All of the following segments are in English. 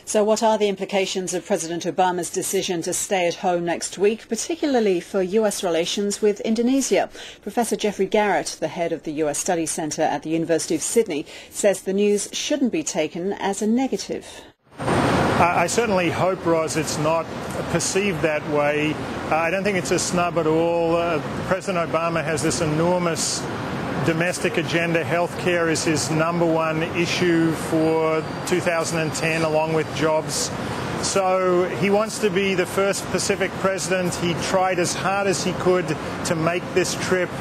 So what are the implications of President Obama's decision to stay at home next week, particularly for US relations with Indonesia? Professor Geoffrey Garrett, the head of the US Studies Centre at the University of Sydney, says the news shouldn't be taken as a negative. I certainly hope, Ros, it's not perceived that way. I don't think it's a snub at all. President Obama has this enormous domestic agenda. Healthcare is his number one issue for 2010, along with jobs. So he wants to be the first Pacific president. He tried as hard as he could to make this trip.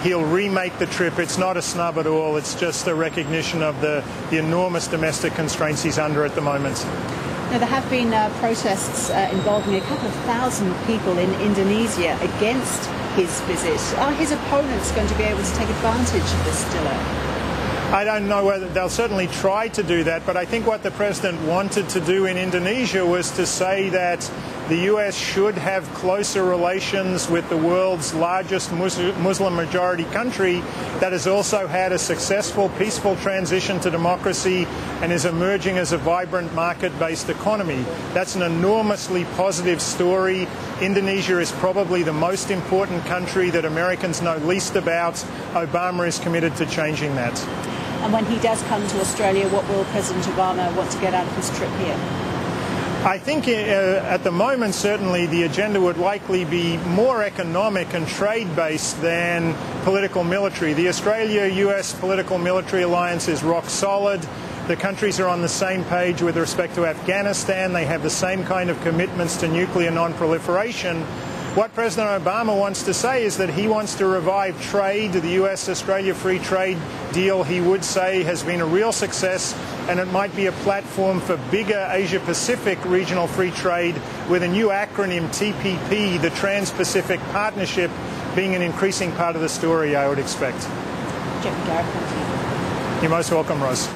He'll remake the trip. It's not a snub at all. It's just a recognition of the enormous domestic constraints he's under at the moment. Now, there have been protests involving a couple of thousand people in Indonesia against his visit. Are his opponents going to be able to take advantage of this delay? I don't know whether they'll certainly try to do that, but I think what the president wanted to do in Indonesia was to say that the US should have closer relations with the world's largest Muslim majority country that has also had a successful, peaceful transition to democracy and is emerging as a vibrant market-based economy. That's an enormously positive story. Indonesia is probably the most important country that Americans know least about. Obama is committed to changing that. And when he does come to Australia, what will President Obama want to get out of his trip here? I think at the moment, certainly, the agenda would likely be more economic and trade-based than political-military. The Australia-US political-military alliance is rock solid. The countries are on the same page with respect to Afghanistan. They have the same kind of commitments to nuclear non-proliferation. What President Obama wants to say is that he wants to revive trade. The US-Australia free trade deal, he would say, has been a real success, and it might be a platform for bigger Asia-Pacific regional free trade, with a new acronym, TPP, the Trans-Pacific Partnership, being an increasing part of the story, I would expect. Geoffrey Garrett, thank you. You're most welcome, Ros.